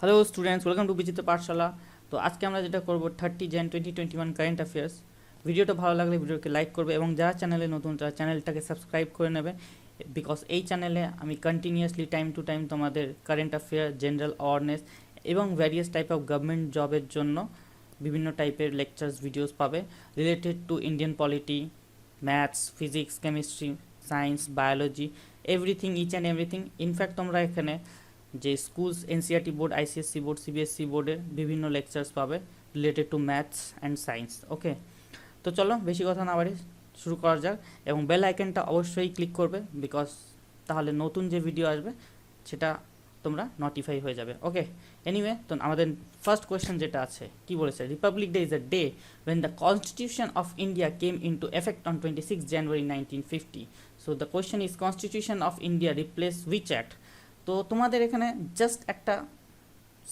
Hello students, welcome to বিচিত্র পাঠশালা। তো আজকে আমরা যেটা করব 30 jan 2021 কারেন্ট অ্যাফেয়ার্স। ভিডিওটা ভালো লাগলে ভিডিওকে লাইক করবে এবং যারা চ্যানেলে নতুন তারা চ্যানেলটাকে সাবস্ক্রাইব করে নেবে, বিকজ এই চ্যানেলে আমি কন্টিনিউয়াসলি টাইম টু টাইম তোমাদের কারেন্ট অ্যাফেয়ার, জেনারেল অ্যাওয়ারনেস এবং ভ্যারিয়াস টাইপ অফ গভর্নমেন্ট জবের জন্য বিভিন্ন টাইপের লেকচার্স ভিডিওস পাবে related to Indian polity, maths, physics, chemistry, science, biology, everything, each and everything. In fact তোমরা এখানে যে schools, NCRT board, ICSC board, CBSC বোর্ডের বিভিন্ন লেকচার্স পাবে related to maths and science. Okay, তো চলো বেশি কথা না বাড়ি শুরু করা যাক, এবং বেল আইকনটা অবশ্যই ক্লিক করবে, বিকজ তাহলে নতুন যে ভিডিও আসবে সেটা তোমরা নোটিফাই হয়ে যাবে। ওকে, এনিওয়ে, তো আমাদের ফার্স্ট কোয়েশ্চেন যেটা আছে কি বলেছে, Republic day is a day when the constitution of India came into effect on 26 January 1950. So the question is, constitution of India replaced which act? তো তোমাদের এখানে জাস্ট একটা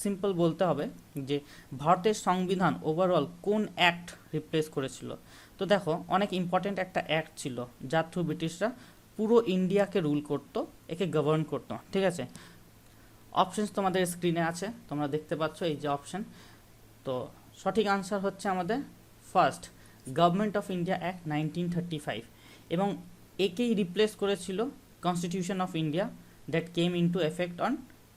সিম্পল বলতে হবে যে ভারতের সংবিধান ওভারঅল কোন অ্যাক্ট রিপ্লেস করেছিল। তো দেখো, অনেক ইম্পর্টেন্ট একটা অ্যাক্ট ছিল যার থ্রু ব্রিটিশরা পুরো ইন্ডিয়াকে রুল করতো, একে গভর্ন করতো। ঠিক আছে, অপশনস তোমাদের স্ক্রিনে আছে, তোমরা দেখতে পাচ্ছ এই যে অপশন। তো সঠিক আনসার হচ্ছে আমাদের first, government of India act 1935, এবং একেই রিপ্লেস করেছিল constitution of India that came into effect on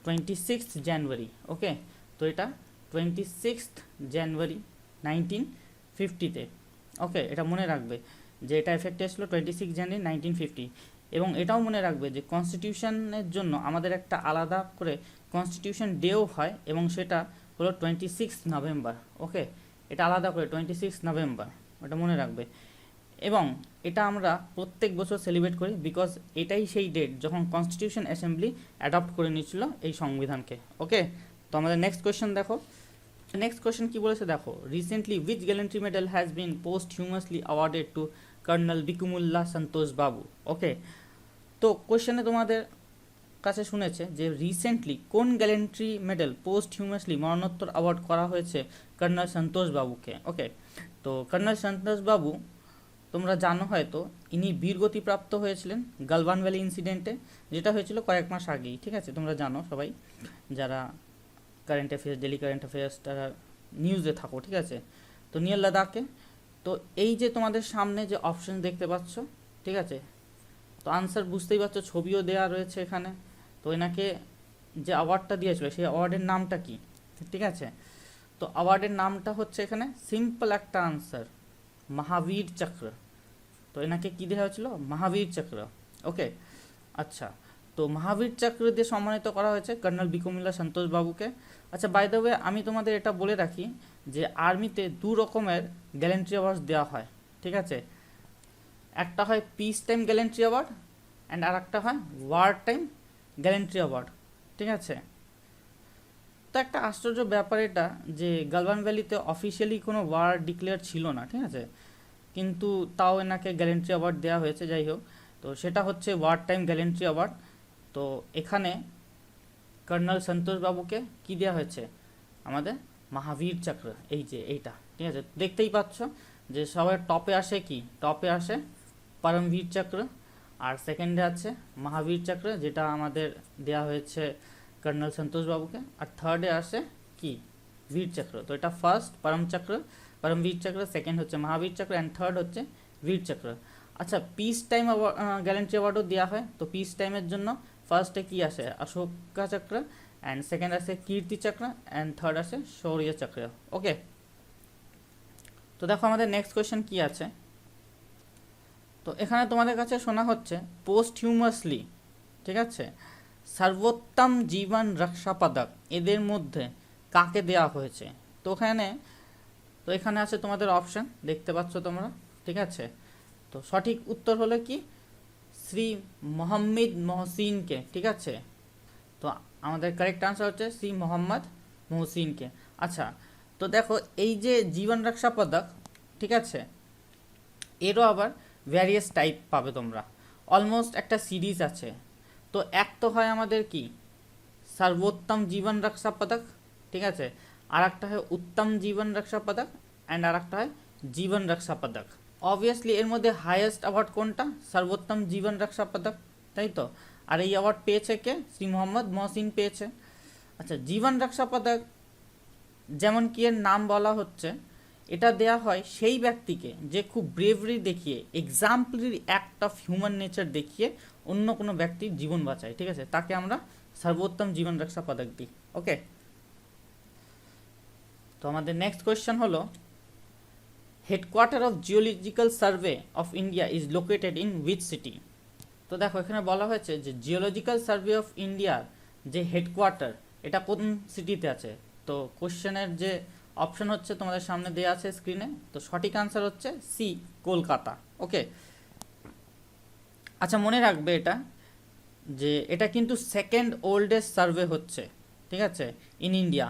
26th জানুয়ারি। ওকে, তো এটা 26th জানুয়ারি 1950-তে। ওকে, এটা মনে রাখবে যে এটা এফেক্টে এসেছিলো 26 জানুয়ারি 1950। এবং এটাও মনে রাখবে যে কনস্টিটিউশনের জন্য আমাদের একটা আলাদা করে কনস্টিটিউশন ডেও হয়, এবং সেটা হলো 26 নভেম্বর। ওকে, এটা আলাদা করে 26 নভেম্বর, ওটা মনে রাখবে। এবং এটা আমরা প্রত্যেক বছর সেলিব্রেট করি, বিকজ এটাই সেই ডেট যখন কনস্টিটিউশন অ্যাসেম্বলি অ্যাডপ্ট করে নিয়েছিল এই সংবিধানকে। ওকে, তো আমাদের নেক্সট কোয়েশ্চেন দেখো। নেক্সট কোয়েশ্চেন কি বলেছে দেখো, recently which gallantry medal has been posthumously awarded to colonel Bikumalla Santosh Babu. Okay, তো কোয়েশ্চেনে তোমাদের কাছে শুনেছে যে রিসেন্টলি কোন গ্যালেন্ট্রি মেডেল পোস্ট হিউমাসলি মরণোত্তর অ্যাওয়ার্ড করা হয়েছে কর্নেল সন্তোষ বাবুকে। ওকে, তো কর্নেল সন্তোষ বাবু তোমরা জানো হয়তো ইনি বীরগতিপ্রাপ্ত হয়েছিলেন গালওয়ান ভ্যালি ইনসিডেন্টে, যেটা হয়েছিল কয়েক মাস আগেই। ঠিক আছে, তোমরা জানো সবাই যারা current affairs, daily current affairs তারা নিউজে থাকো। ঠিক আছে, তো নিয়ার লাদাখে। তো এই যে তোমাদের সামনে যে অপশন দেখতে পাচ্ছ, ঠিক আছে, তো আনসার বুঝতেই পারছো, ছবিও দেওয়া রয়েছে এখানে। তো এনাকে যে অ্যাওয়ার্ডটা দিয়েছিল সেই অ্যাওয়ার্ডের নামটা কি? ঠিক আছে, তো অ্যাওয়ার্ডের নামটা হচ্ছে এখানে সিম্পল একটা আনসার, মহাবীর চক্র। তো এনাকে কী দেওয়া হয়েছিল? মহাবীর চক্র। ওকে, আচ্ছা, তো মহাবীর চক্র দিয়ে সম্মানিত করা হয়েছে কর্নেল বিকুমুল্লাহ সন্তোষ বাবুকে। আচ্ছা, বাই দ্য ওয়ে আমি তোমাদের এটা বলে রাখি যে আর্মিতে দু রকমের গ্যালেন্ট্রি অ্যাওয়ার্ড দেওয়া হয়। ঠিক আছে, একটা হয় piece time gallantry award and আর একটা হয় ওয়ার টাইম গ্যালেন্ট্রি অ্যাওয়ার্ড। ঠিক আছে, তো একটা আশ্চর্য ব্যাপার এটা যে গালওয়ান ভ্যালিতে অফিসিয়ালি কোনো ওয়ার ডিক্লেয়ার ছিল না। ঠিক আছে, কিন্তু তাও এনাকে গ্যালেন্ট্রি অ্যাওয়ার্ড দেওয়া হয়েছে। যাই হোক, তো সেটা হচ্ছে ওয়ার টাইম গ্যালেন্ট্রি অ্যাওয়ার্ড। তো এখানে কর্নেল সন্তোষ বাবুকে কী দেওয়া হয়েছে? আমাদের মহাবীর চক্র, এই যে এইটা। ঠিক আছে, দেখতেই পাচ্ছ যে সবার টপে আসে কি? টপে আসে পরমবীর চক্র, আর সেকেন্ডে আছে মহাবীর চক্র, যেটা আমাদের দেওয়া হয়েছে কর্নেল সন্তোষ বাবুকে, আর থার্ডে আসে কি? বীর চক্র। তো এটা ফার্স্ট পরমবীর চক্র, সেকেন্ড হচ্ছে মহাবীর চক্র, অ্যান্ড থার্ড হচ্ছে বীর চক্র। আচ্ছা, পিস টাইম গ্যালেন্ট্রি অ্যাওয়ার্ডও দেওয়া হয়। তো পিস টাইমের জন্য ফার্স্টে কি আসে? অশোকা চক্র, অ্যান্ড সেকেন্ড আসে কীর্তি চক্র, অ্যান্ড থার্ড আসে শৌর্য চক্র। ওকে, তো দেখো আমাদের নেক্সট কোয়েশ্চেন কি আছে। তো এখানে তোমাদের কাছে শোনা হচ্ছে পোস্ট হিউমাসলি, ঠিক আছে, সর্বোত্তম জীবন রক্ষা পদক এদের মধ্যে কাকে দেওয়া হয়েছে? তো এখানে আছে তোমাদের অপশন, দেখতে পাচ্ছ তোমরা। ঠিক আছে, তো সঠিক উত্তর হলো কি? শ্রী মোহাম্মদ মহসিনকে। ঠিক আছে, তো আমাদের কারেক্ট আনসার হচ্ছে শ্রী মোহাম্মদ মহসিনকে। আচ্ছা, তো দেখো এই যে জীবন রক্ষা পদক, ঠিক আছে, এরও আবার ভ্যারিয়াস টাইপ পাবে তোমরা, অলমোস্ট একটা সিরিজ আছে। তো এক তো হয় আমাদের কি সর্বোত্তম জীবন রক্ষা পদক, ঠিক আছে, আর একটা হয় উত্তম জীবন রক্ষা পদক, অ্যান্ড আর একটা হয় জীবন রক্ষা পদক। অবভিয়াসলি এর মধ্যে হাইয়েস্ট অ্যাওয়ার্ড কোনটা? সর্বোত্তম জীবন রক্ষা পদক, তাই তো। আর এই অ্যাওয়ার্ড পেয়েছে কে? শ্রী মোহাম্মদ মহসিন পেয়েছে। আচ্ছা, জীবন রক্ষা পদক যেমন কি এর নাম বলা হচ্ছে, এটা দেয়া হয় সেই ব্যক্তিকে যে খুব ব্রেভরি দেখিয়ে, exemplary act of human nature দেখিয়ে অন্য কোনো ব্যক্তির জীবন বাঁচায়, ঠিক আছে, তাকে আমরা সর্বোত্তম জীবন রক্ষা পদক দিই। ওকে, তো আমাদের নেক্সট কোয়েশ্চেন হলো, headquarter of geological survey of India is located in which city? তো দেখো এখানে বলা হয়েছে যে জিওলজিক্যাল সার্ভে অফ ইন্ডিয়ার যে হেডকোয়ার্টার এটা কোন সিটিতে আছে। তো কোশ্চেনের যে অপশন হচ্ছে তোমাদের সামনে দেওয়া আছে স্ক্রিনে, তো সঠিক আনসার হচ্ছে সি, কলকাতা। ওকে, আচ্ছা মনে রাখবে এটা, যে এটা কিন্তু সেকেন্ড ওল্ডেস্ট সার্ভে হচ্ছে, ঠিক আছে, in India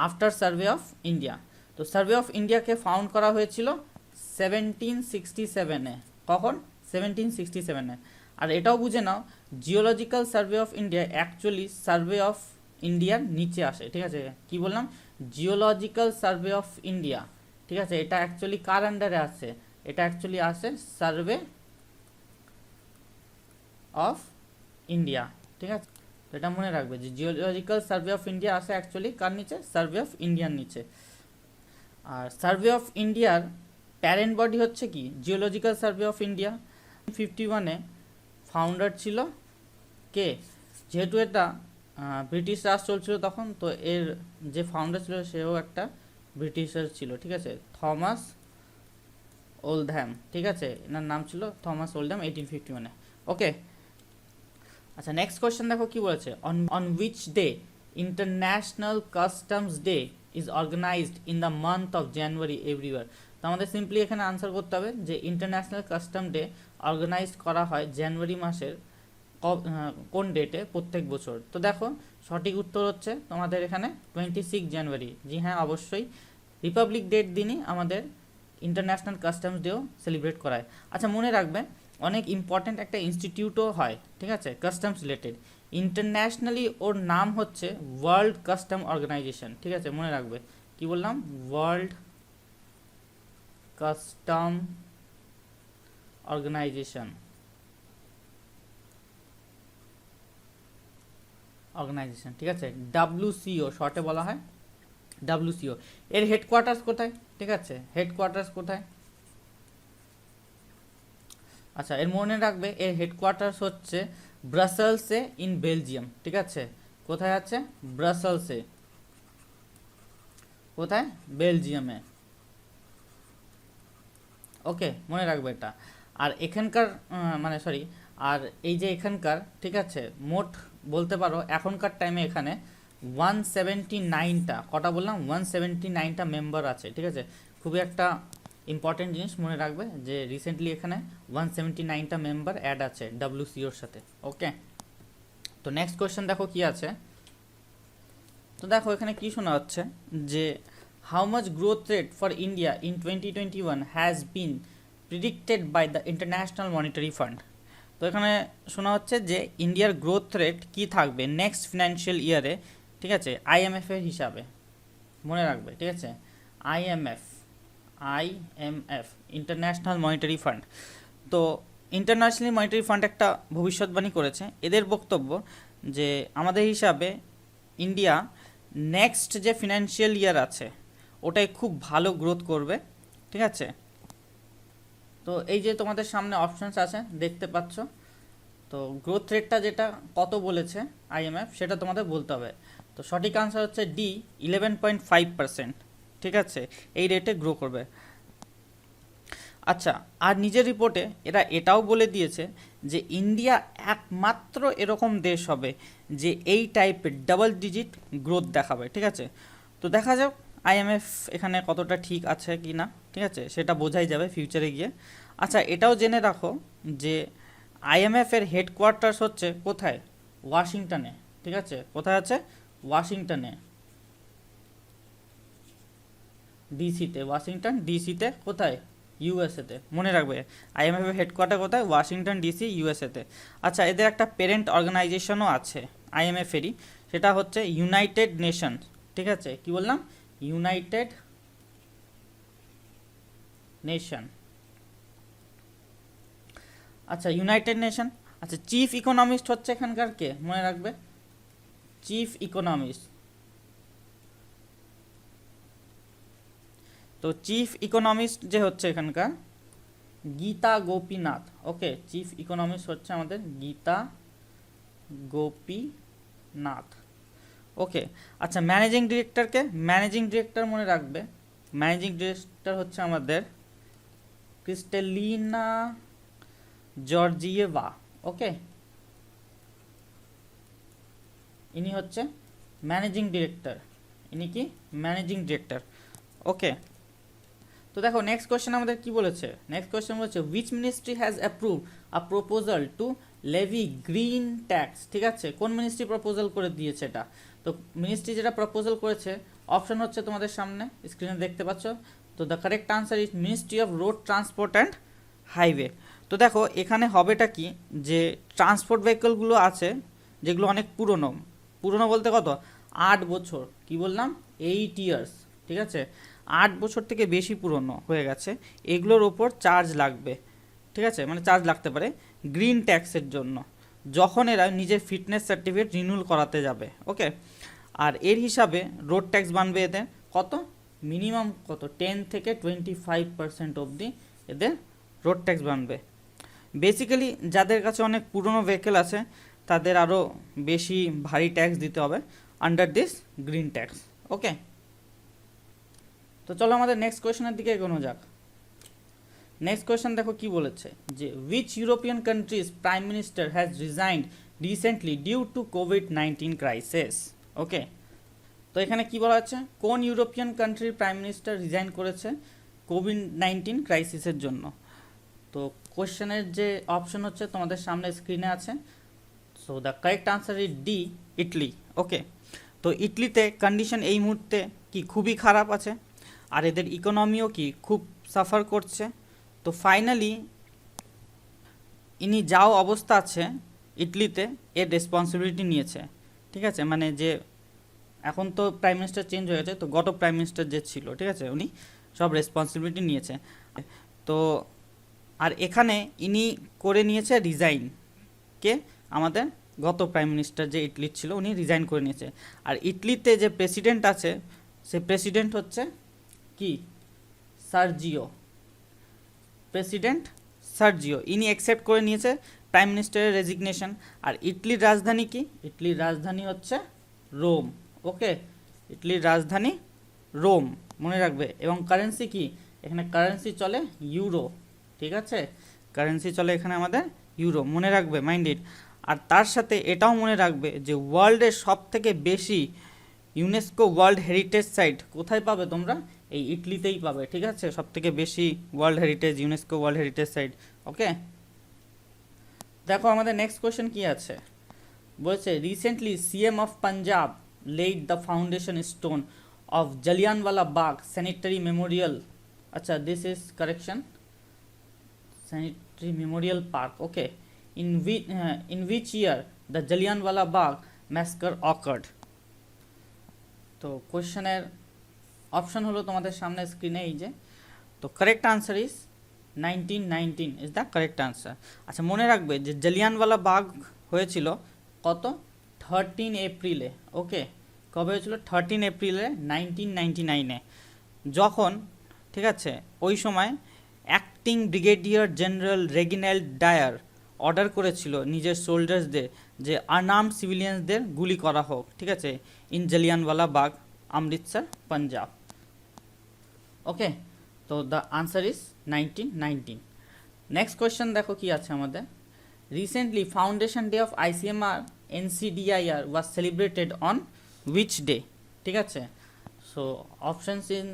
after survey of India. তো সার্ভে অফ ইন্ডিয়াকে ফাউন্ড করা হয়েছিল 1767-এ। কখন? 1767-এ। আর এটাও বুঝে নাও, geological survey of India actually survey of ইন্ডিয়ার নিচে আসে, ঠিক আছে, কি বললাম, জিওলজিক্যাল সার্ভে অফ ইন্ডিয়া, ঠিক আছে, এটা অ্যাকচুয়ালি কার আন্ডারে আছে, এটা অ্যাকচুয়ালি আসে সার্ভে অফ ইন্ডিয়া, ঠিক আছে। তো এটা মনে রাখবে যে জিওলজিক্যাল সার্ভে অফ ইন্ডিয়া আসে অ্যাকচুয়ালি কার নিচে, সার্ভে অফ ইন্ডিয়ার নিচে। আর সার্ভে অফ ইন্ডিয়ার প্যারেন্ট বডি হচ্ছে কি, জিওলজিক্যাল সার্ভে অফ ইন্ডিয়া। 51-এ ফাউন্ডার ছিল কে, যেহেতু এটা ব্রিটিশ রাজ চলছিল তখন, তো এর যে ফাউন্ডার ছিল সেও একটা ব্রিটিশার ছিল, ঠিক আছে, থমাস ওল্ডহ্যাম, ঠিক আছে, এনার নাম ছিল থমাস ওল্ডহ্যাম 1851-এ। ওকে, আচ্ছা নেক্সট কোয়েশ্চেন দেখো কি বলেছে, on which day international customs day is organized in the month of January everywhere? তো আমাদের সিম্পলি এখানে আনসার করতে হবে যে ইন্টারন্যাশনাল কাস্টম ডে অর্গানাইজ করা হয় জানুয়ারি মাসের কোন ডেটে প্রত্যেক বছর। তো দেখো সঠিক উত্তর হচ্ছে তোমাদের এখানে 26 জানুয়ারি। জি হ্যাঁ, অবশ্যই রিপাবলিক ডের দিনই আমাদের ইন্টারন্যাশনাল কাস্টমস ডেও সেলিব্রেট করায়। আচ্ছা মনে রাখবে, অনেক ইম্পর্ট্যান্ট একটা ইনস্টিটিউটও হয়, ঠিক আছে, কাস্টমস রিলেটেড, ইন্টারন্যাশনালি ওর নাম হচ্ছে ওয়ার্ল্ড কাস্টম অর্গানাইজেশন, ঠিক আছে, মনে রাখবে কি বললাম, ওয়ার্ল্ড কাস্টম অর্গানাইজেশন, ঠিক আছে, WCO শর্টে বলা হয়, WCO। এর হেডকোয়ার্টার্স কোথায়, ঠিক আছে, হেডকোয়ার্টার্স কোথায়? আচ্ছা এর মনে রাখবে এর হেডকোয়ার্টার্স হচ্ছে ব্রাসেলসে ইন বেলজিয়াম, ঠিক আছে, কোথায় আছে, ব্রাসেলসে, কোথায়, বেলজিয়ামে। ওকে, মনে রাখবে এটা। আর এখানকার মানে সরি, আর এই যে এখানকার, ঠিক আছে, মোট বলতে পারো এখনকার টাইমে এখানে 179টা, কটা বললাম, 179টা মেম্বার আছে, ঠিক আছে, খুবই একটা ইম্পর্টেন্ট জিনিস মনে রাখবে যে রিসেন্টলি এখানে 179টা মেম্বার অ্যাড আছে WCOর সাথে। ওকে, তো নেক্সট কোয়েশ্চেন দেখো কি আছে। তো দেখো এখানে কি শোনা হচ্ছে যে how much growth rate for India in 2021 has been predicted by the international monetary fund. তো এখানে শোনা হচ্ছে যে ইন্ডিয়ার গ্রোথ রেট কি থাকবে নেক্সট ফিনান্সিয়াল ইয়ারে, ঠিক আছে, IMF এর হিসাবে, মনে রাখবে, ঠিক আছে, IMF ইন্টারন্যাশনাল মনিটারি ফান্ড। তো ইন্টারন্যাশনাল মনিটারি ফান্ড একটা ভবিষ্যৎবাণী করেছে, এদের বক্তব্য যে আমাদের হিসাবে ইন্ডিয়া নেক্সট যে ফিনান্সিয়াল ইয়ার আছে ওটাই খুব ভালো গ্রোথ করবে, ঠিক আছে। তো এই যে তোমাদের সামনে অপশনস আছে দেখতে পাচ্ছ, তো গ্রোথ রেটটা যেটা কত বলেছে IMF সেটা তোমাদের বলতে হবে। তো সঠিক আনসার হচ্ছে ডি, 11.5%, ঠিক আছে, এই রেটে গ্রো করবে। আচ্ছা, আর নিজের রিপোর্টে এরা এটাও বলে দিয়েছে যে ইন্ডিয়া একমাত্র এরকম দেশ হবে যে এই টাইপের ডাবল ডিজিট গ্রোথ দেখাবে, ঠিক আছে। তো দেখা যাক IMF এখানে কতটা ঠিক আছে কি না, ঠিক আছে, সেটা বোঝাই যাবে ফিউচারে গিয়ে। আচ্ছা এটাও জেনে রাখো যে IMF এর হেডকোয়ার্টার্স হচ্ছে কোথায়, ওয়াশিংটনে, ঠিক আছে, কোথায় আছে, ওয়াশিংটনে, ডিসিতে, ওয়াশিংটন ডিসিতে, কোথায়, USA-তে, মনে রাখবে IMF এর হেডকোয়ার্টার কোথায়, ওয়াশিংটন DC, USA-তে। আচ্ছা এদের একটা প্যারেন্ট অর্গানাইজেশনও আছে IMF এরই, সেটা হচ্ছে ইউনাইটেড নেশন, ঠিক আছে, কি বললাম, ইউনাইটেড নেশন। আচ্ছা ইউনাইটেড নেশন, আচ্ছা চিফ ইকোনমিস্ট হচ্ছে এখানকার কে, মনে রাখবে, চিফ ইকোনমিস্ট, তো চিফ ইকোনমিস্ট যে হচ্ছে এখানকার গীতা গোপীনাথ। ওকে, চিফ ইকোনমিস্ট হচ্ছে আমাদের গীতা গোপীনাথ। ওকে, আচ্ছা ম্যানেজিং ডিরেক্টর মনে রাখবে, ম্যানেজিং ডিরেক্টর হচ্ছে আমাদের ক্রিস্টালিনা জর্জিয়েভা। ওকে, ইনি হচ্ছে ম্যানেজিং ডিরেক্টর, ইনি কি ম্যানেজিং ডিরেক্টর। ওকে, তো দেখো নেক্সট কোয়েশ্চেন আমাদের কি বলেছে, নেক্সট কোয়েশ্চেন বলেছে which ministry has approve a proposal to levy green tax. ঠিক আছে, কোন মিনিস্ট্রি প্রপোজাল করে দিয়েছে এটা? তো মিনিস্ট্রি যেটা প্রপোজাল করেছে অপশন হচ্ছে তোমাদের সামনে স্ক্রিনে দেখতে পাচ্ছ। তো the correct answer is ministry of road transport and highway. তো দেখো এখানে হবেটা কি, যে ট্রান্সপোর্ট ভেহিকলগুলো আছে যেগুলো অনেক পুরনো, পুরনো বলতে কত 8 বছর, কি বললাম 8 ইয়ার্স, ঠিক আছে 8 বছর থেকে বেশি পুরনো হয়ে গেছে, এগুলোর ওপর চার্জ লাগবে। ঠিক আছে, মানে চার্জ লাগতে পারে গ্রিন ট্যাক্সের জন্য যখন এরা নিজের ফিটনেস সার্টিফিকেট রিনিউল করাতে যাবে। ওকে, আর এর হিসাবে রোড ট্যাক্স বানবে এদের কত, মিনিমাম কত 10 থেকে 25% অবধি এদের রোড ট্যাক্স বানবে। বেসিক্যালি যাদের কাছে অনেক পুরনো ভেহিকেল আছে তাদের আরও বেশি ভারী ট্যাক্স দিতে হবে আন্ডার দিস গ্রিন ট্যাক্স। ওকে, তো চলো আমাদের নেক্সট কোয়েশনের দিকে এগোনো যাক। নেক্সট কোয়েশ্চেন দেখো কি বলেছে, যে which European countries prime minister has resigned recently due to কোভিড-19 ক্রাইসিস। ওকে, তো এখানে কি বলা হচ্ছে, কোন ইউরোপিয়ান কান্ট্রির প্রাইম মিনিস্টার রিজাইন করেছে কোভিড-19 ক্রাইসিসের জন্য। তো কোয়েশ্চেনের যে অপশন হচ্ছে তোমাদের সামনে স্ক্রিনে আছে। So the correct answer is D, Italy. Okay, তো ইটলিতে কন্ডিশন এই মুহূর্তে কি খুবই খারাপ আছে, আর এদের ইকোনমিও কি খুব সাফার করছে। তো ফাইনালি ইনি যাও অবস্থা আছে ইটলিতে এর রেসপন্সিবিলিটি নিয়েছে। ঠিক আছে, মানে যে এখন তো প্রাইম মিনিস্টার চেঞ্জ হয়ে গেছে, তো গত প্রাইম মিনিস্টার যে ছিল, ঠিক আছে উনি সব রেসপন্সিবিলিটি নিয়েছে। তো আর এখানে ইনি করে নিয়েছে রিজাইন, কে আমাদের গত প্রাইম মিনিস্টার যে ইটলির ছিল উনি রিজাইন করে নিয়েছে। আর ইটলিতে যে প্রেসিডেন্ট আছে সে প্রেসিডেন্ট হচ্ছে কি সার্জিও, প্রেসিডেন্ট সার্জিও, ইনি অ্যাকসেপ্ট করে নিয়েছে প্রাইম মিনিস্টারের রেজিগনেশন। আর ইটলির রাজধানী কি, ইটলির রাজধানী হচ্ছে রোম। ওকে, ইটলির রাজধানী রোম মনে রাখবে। এবং কারেন্সি কি, এখানে কারেন্সি চলে ইউরো। ঠিক আছে, কারেন্সি চলে এখানে আমাদের ইউরো, মনে রাখবে মাইন্ডেড। আর তার সাথে এটাও মনে রাখবে যে ওয়ার্ল্ডের সব থেকে বেশি ইউনেস্কো ওয়ার্ল্ড হেরিটেজ সাইট কোথায় পাবে তোমরা, এই ইটলিতেই পাবে। ঠিক আছে, সব থেকে বেশি world heritage, UNESCO world heritage site. Okay, দেখো আমাদের নেক্সট কোয়েশ্চেন কি আছে, বলছে recently CM of Punjab laid the foundation stone of Jallianwala Bagh Sanitary Memorial. Acha, this is correction. Sanitary Memorial Park. Okay. In which year the Jallianwala Bagh massacre occurred? তো কোশ্চেনের option হলো তোমাদের সামনে স্ক্রিনে এই যে। তো correct answer is 1919 is the correct answer. আচ্ছা মনে রাখবে যে জালিয়ানওয়ালা বাগ হয়েছিল কত, 13 এপ্রিলে। ওকে, কবে হয়েছিল, 13 এপ্রিলে 1999-এ, যখন ঠিক আছে ওই সময় acting brigadier general Reginald Dyer order করেছিল নিজের সোলজার্সদের যে আনআর্মড সিভিলিয়ানসদের গুলি করা হোক। ঠিক আছে, ইন জালিয়ানওয়ালা বাগ, অমৃতসর, পাঞ্জাব। ওকে, তো the answer is 1919। Next question দেখো কি আছে আমাদের, recently foundation day of ICMR NCDIR was celebrated on which day. ঠিক আছে, সো অপশনস ইন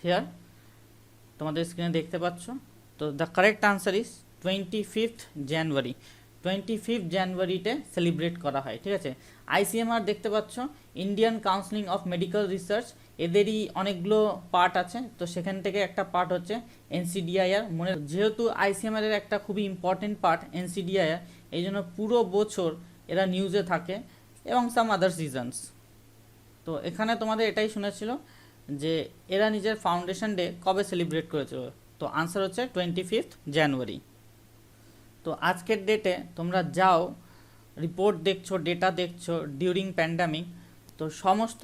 হিয়ার তোমাদের স্ক্রিনে দেখতে পাচ্ছ। তো the correct answer is 25th January. 25th জানুয়ারিতে সেলিব্রেট করা হয়। ঠিক আছে, ICMR দেখতে পাচ্ছ Indian counselling of medical research, এদেরই অনেকগুলো পার্ট আছে। তো সেখান থেকে একটা পার্ট হচ্ছে NCDIR। মনে যেহেতু ICMR এর একটা খুবই ইম্পর্টেন্ট পার্ট NCDIR, এই জন্য পুরো বছর এরা নিউজে থাকে এবং সাম আদার সিজনস। তো এখানে তোমাদের এটাই শুনেছিল যে এরা নিজের ফাউন্ডেশন ডে কবে সেলিব্রেট করেছিল। তো আনসার হচ্ছে 25th জানুয়ারি। তো আজকের ডেটে তোমরা যাও রিপোর্ট দেখছো, ডেটা দেখছো ডিউরিং প্যান্ডামিক, তো সমস্ত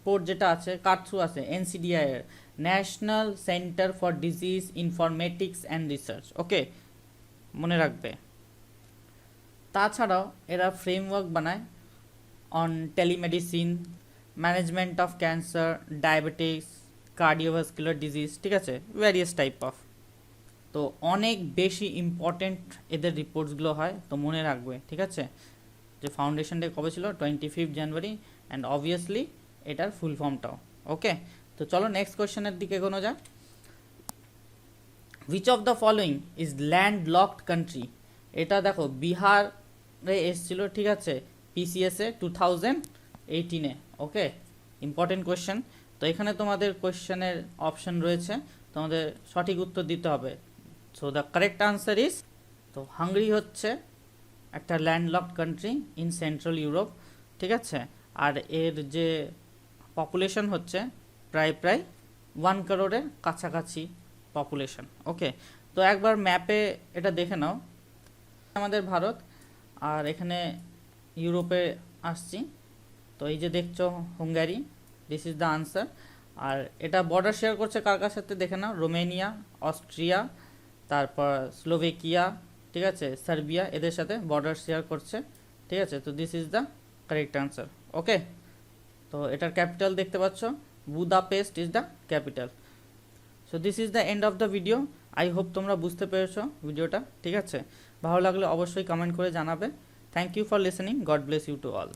রিপোর্ট যেটা আছে কার থ্রু আছে, এনসিডিআই এর, national centre for disease informatics and research. Okay, মনে রাখবে। তাছাড়াও এরা ফ্রেমওয়ার্ক বানায় on telemedicine, management of cancer, diabetes, cardiovascular disease, ঠিক আছে, ভ্যারিয়াস টাইপ অফ। তো অনেক বেশি ইম্পর্টেন্ট এদের রিপোর্টসগুলো হয়, তো মনে রাখবে, ঠিক আছে। যে ফাউন্ডেশন ডে কবে ছিল, 25 জানুয়ারি, অ্যান্ড অবভিয়াসলি এটার ফুল ফর্মটাও। ওকে, তো চলো নেক্সট কোয়েশ্চেনের দিকে এগোনো যাক। Which of the following is land locked country? এটা দেখো বিহারে এসছিল, ঠিক আছে, পিসিএসে 2018-এ। ওকে, ইম্পর্টেন্ট কোয়েশ্চেন। তো এখানে তোমাদের কোয়েশ্চেনের অপশন রয়েছে, তোমাদের সঠিক উত্তর দিতে হবে। So the correct answer is, তো হাঙ্গেরি হচ্ছে একটা landlocked country in central Europe, ঠিক আছে। আর এর যে পপুলেশন হচ্ছে প্রায় 1 কারোরের কাছাকাছি পপুলেশন। ওকে, তো একবার ম্যাপে এটা দেখে নাও, আমাদের ভারত, আর এখানে ইউরোপে আসছি। তো এই যে দেখছো হুঙ্গারি, দিস ইজ দ্য আনসার। আর এটা বর্ডার শেয়ার করছে কার কার সাথে দেখে নাও, রোমেনিয়া, অস্ট্রিয়া, তারপর স্লোভেকিয়া, ঠিক আছে, সার্বিয়া, এদের সাথে বর্ডার শেয়ার করছে, ঠিক আছে। তো this is the correct answer. Okay, তো এটার ক্যাপিটাল দেখতে পাচ্ছ, Budapest is the capital. So this is the end of the video. I hope তোমরা বুঝতে পেরেছো ভিডিওটা, ঠিক আছে। ভালো লাগলে অবশ্যই কমেন্ট করে জানাবে। Thank you for listening, god bless you to all.